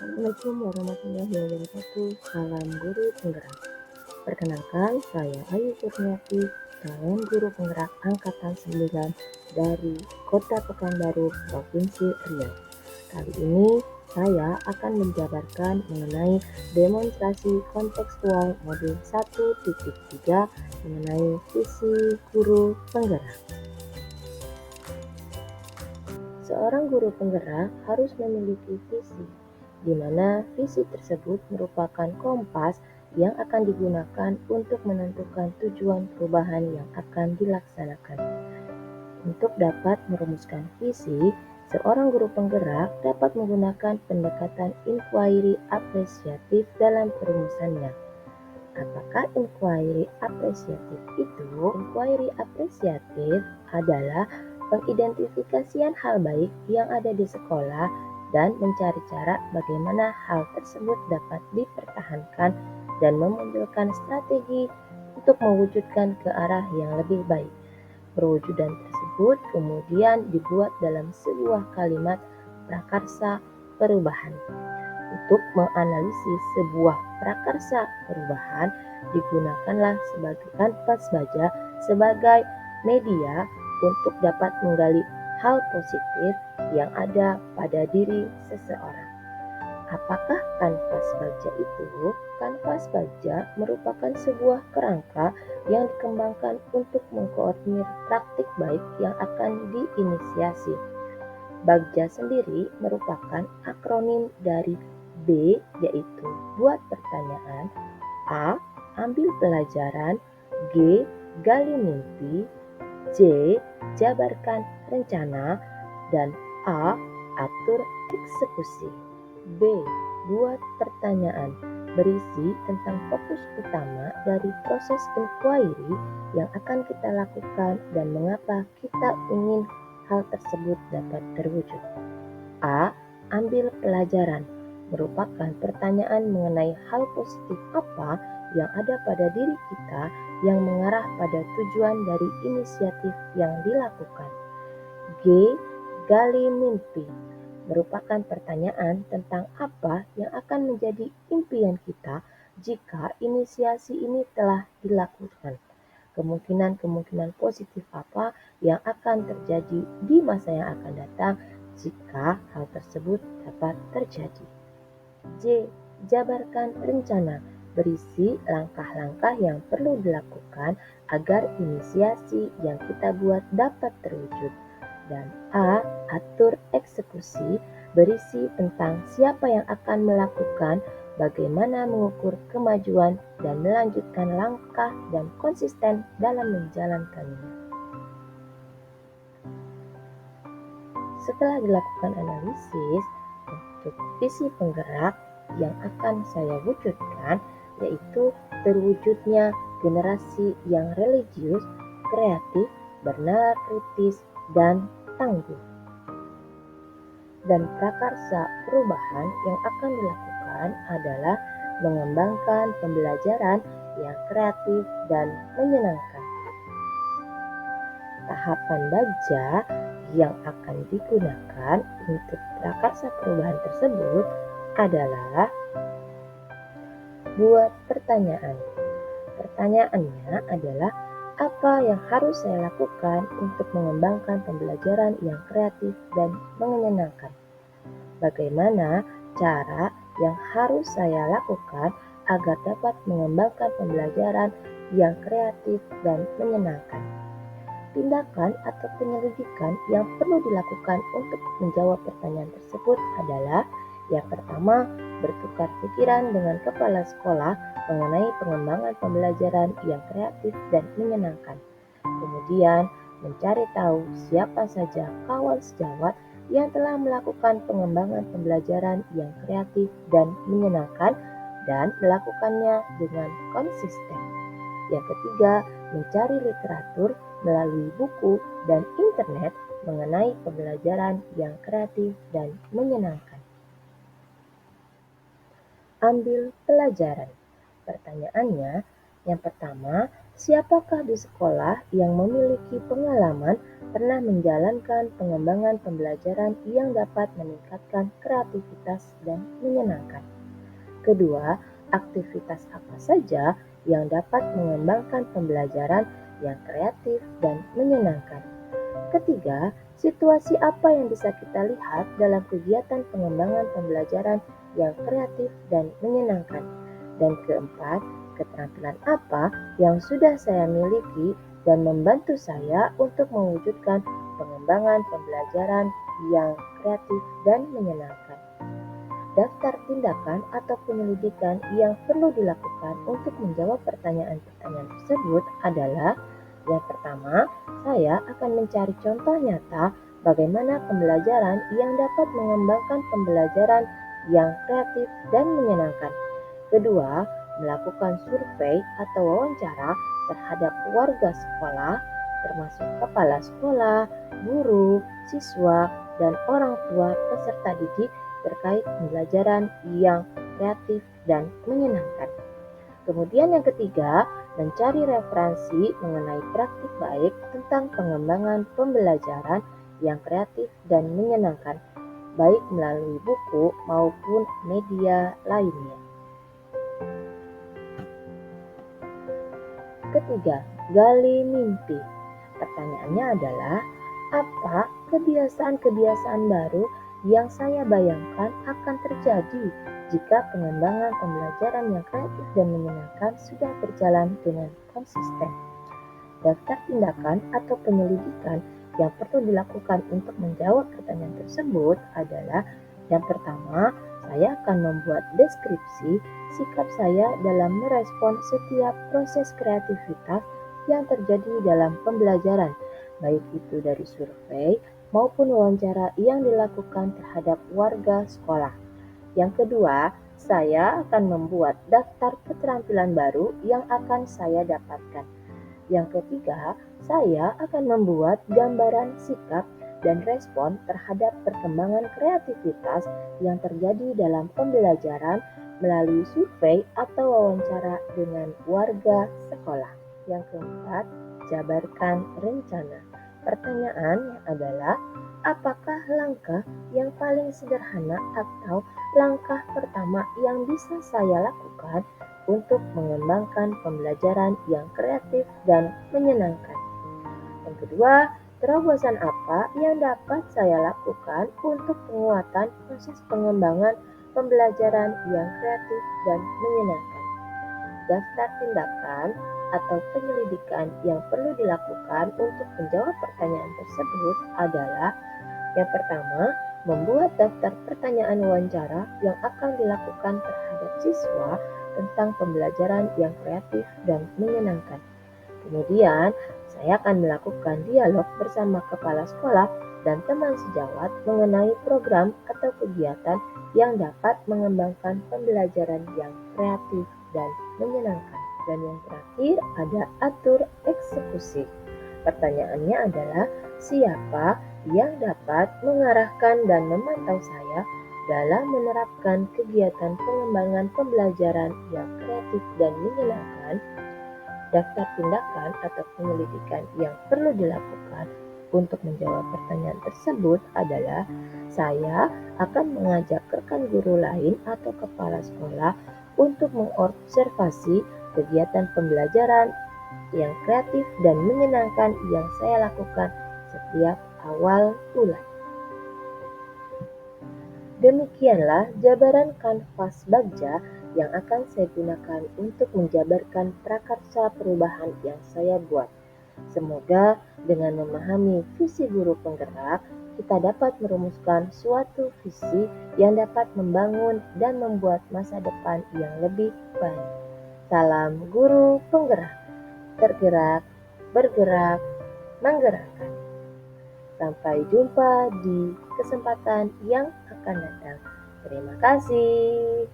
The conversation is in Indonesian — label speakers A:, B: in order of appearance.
A: Assalamualaikum warahmatullahi wabarakatuh. Salam guru penggerak. Perkenalkan, saya Ayu Kurniati, calon guru penggerak angkatan 9 dari Kota Pekanbaru, Provinsi Riau. Kali ini saya akan menjabarkan mengenai demonstrasi kontekstual modul 1.3 mengenai visi guru penggerak. Seorang guru penggerak harus memiliki visi, di mana visi tersebut merupakan kompas yang akan digunakan untuk menentukan tujuan perubahan yang akan dilaksanakan. Untuk dapat merumuskan visi, seorang guru penggerak dapat menggunakan pendekatan inquiry apresiatif dalam perumusannya. Apakah inquiry apresiatif itu? Inquiry apresiatif adalah pengidentifikasian hal baik yang ada di sekolah dan mencari cara bagaimana hal tersebut dapat dipertahankan dan memunculkan strategi untuk mewujudkan ke arah yang lebih baik. Perwujudan tersebut kemudian dibuat dalam sebuah kalimat prakarsa perubahan. Untuk menganalisis sebuah prakarsa perubahan, digunakanlah sebagai kanvas baja sebagai media untuk dapat menggali hal positif yang ada pada diri seseorang. Apakah kanvas baja itu? Kanvas baja merupakan sebuah kerangka yang dikembangkan untuk mengkoordinir praktik baik yang akan diinisiasi. Bagja sendiri merupakan akronim dari B, yaitu buat pertanyaan, A, ambil pelajaran, G, gali mimpi, J, jabarkan rencana, dan A, atur eksekusi. B, buat pertanyaan, berisi tentang fokus utama dari proses inquiry yang akan kita lakukan dan mengapa kita ingin hal tersebut dapat terwujud. A. Ambil pelajaran merupakan pertanyaan mengenai hal positif apa yang ada pada diri kita yang mengarah pada tujuan dari inisiatif yang dilakukan. G. Gali mimpi merupakan pertanyaan tentang apa yang akan menjadi impian kita jika inisiasi ini telah dilakukan. Kemungkinan-kemungkinan positif apa yang akan terjadi di masa yang akan datang jika hal tersebut dapat terjadi. J. Jabarkan rencana berisi langkah-langkah yang perlu dilakukan agar inisiasi yang kita buat dapat terwujud. Dan A. Atur eksekusi berisi tentang siapa yang akan melakukan, bagaimana mengukur kemajuan dan melanjutkan langkah dan konsisten dalam menjalankannya. Setelah dilakukan analisis untuk visi penggerak yang akan saya wujudkan, yaitu terwujudnya generasi yang religius, kreatif, bernalar kritis, dan tangguh. Dan prakarsa perubahan yang akan dilakukan adalah mengembangkan pembelajaran yang kreatif dan menyenangkan. Tahapan baja yang akan digunakan untuk prakarsa perubahan tersebut adalah buat pertanyaan. Pertanyaannya adalah apa yang harus saya lakukan untuk mengembangkan pembelajaran yang kreatif dan menyenangkan? Bagaimana cara yang harus saya lakukan agar dapat mengembangkan pembelajaran yang kreatif dan menyenangkan? Tindakan atau penyelidikan yang perlu dilakukan untuk menjawab pertanyaan tersebut adalah yang pertama, bertukar pikiran dengan kepala sekolah mengenai pengembangan pembelajaran yang kreatif dan menyenangkan. Kemudian, mencari tahu siapa saja kawan sejawat yang telah melakukan pengembangan pembelajaran yang kreatif dan menyenangkan dan melakukannya dengan konsisten. Yang ketiga, mencari literatur melalui buku dan internet mengenai pembelajaran yang kreatif dan menyenangkan. Ambil pelajaran. Pertanyaannya, yang pertama, Siapakah di sekolah yang memiliki pengalaman pernah menjalankan pengembangan pembelajaran yang dapat meningkatkan kreativitas dan menyenangkan? Kedua, aktivitas apa saja yang dapat mengembangkan pembelajaran yang kreatif dan menyenangkan? Ketiga, situasi apa yang bisa kita lihat dalam kegiatan pengembangan pembelajaran yang kreatif dan menyenangkan? Dan keempat, keterampilan apa yang sudah saya miliki dan membantu saya untuk mewujudkan pengembangan pembelajaran yang kreatif dan menyenangkan? Daftar tindakan atau penyelidikan yang perlu dilakukan untuk menjawab pertanyaan-pertanyaan tersebut adalah: yang pertama, saya akan mencari contoh nyata bagaimana pembelajaran yang dapat mengembangkan pembelajaran yang kreatif dan menyenangkan. Kedua, melakukan survei atau wawancara terhadap warga sekolah, termasuk kepala sekolah, guru, siswa, dan orang tua peserta didik terkait pembelajaran yang kreatif dan menyenangkan. Kemudian yang ketiga, mencari referensi mengenai praktik baik tentang pengembangan pembelajaran yang kreatif dan menyenangkan, baik melalui buku maupun media lainnya. Ketiga, gali mimpi. Pertanyaannya adalah, apa kebiasaan-kebiasaan baru yang saya bayangkan akan terjadi jika pengembangan pembelajaran yang kreatif dan menyenangkan sudah berjalan dengan konsisten? Daftar tindakan atau penyelidikan yang perlu dilakukan untuk menjawab pertanyaan tersebut adalah: yang pertama, saya akan membuat deskripsi sikap saya dalam merespon setiap proses kreativitas yang terjadi dalam pembelajaran, baik itu dari survei maupun wawancara yang dilakukan terhadap warga sekolah. Yang kedua, saya akan membuat daftar keterampilan baru yang akan saya dapatkan. Yang ketiga, saya akan membuat gambaran sikap dan respon terhadap perkembangan kreativitas yang terjadi dalam pembelajaran melalui survei atau wawancara dengan warga sekolah. Yang keempat, jabarkan rencana. Pertanyaannya adalah, apakah langkah yang paling sederhana atau langkah pertama yang bisa saya lakukan untuk mengembangkan pembelajaran yang kreatif dan menyenangkan? Yang kedua, terobosan apa yang dapat saya lakukan untuk penguatan proses pengembangan pembelajaran yang kreatif dan menyenangkan? Daftar tindakan atau penyelidikan yang perlu dilakukan untuk menjawab pertanyaan tersebut adalah: yang pertama, membuat daftar pertanyaan wawancara yang akan dilakukan terhadap siswa tentang pembelajaran yang kreatif dan menyenangkan. Kemudian, saya akan melakukan dialog bersama kepala sekolah dan teman sejawat mengenai program atau kegiatan yang dapat mengembangkan pembelajaran yang kreatif dan menyenangkan. Dan yang terakhir ada atur eksekusi. Pertanyaannya adalah, siapa yang dapat mengarahkan dan memantau saya dalam menerapkan kegiatan pengembangan pembelajaran yang kreatif dan menyenangkan? Daftar tindakan atau penyelidikan yang perlu dilakukan untuk menjawab pertanyaan tersebut adalah: saya akan mengajak rekan guru lain atau kepala sekolah untuk mengobservasi kegiatan pembelajaran yang kreatif dan menyenangkan yang saya lakukan setiap awal bulan. Demikianlah jabaran kanvas Bagja yang akan saya gunakan untuk menjabarkan prakarsa perubahan yang saya buat. Semoga dengan memahami visi guru penggerak, kita dapat merumuskan suatu visi yang dapat membangun dan membuat masa depan yang lebih baik. Salam guru penggerak, tergerak, bergerak, menggerakkan. Sampai jumpa di kesempatan yang akan datang. Terima kasih.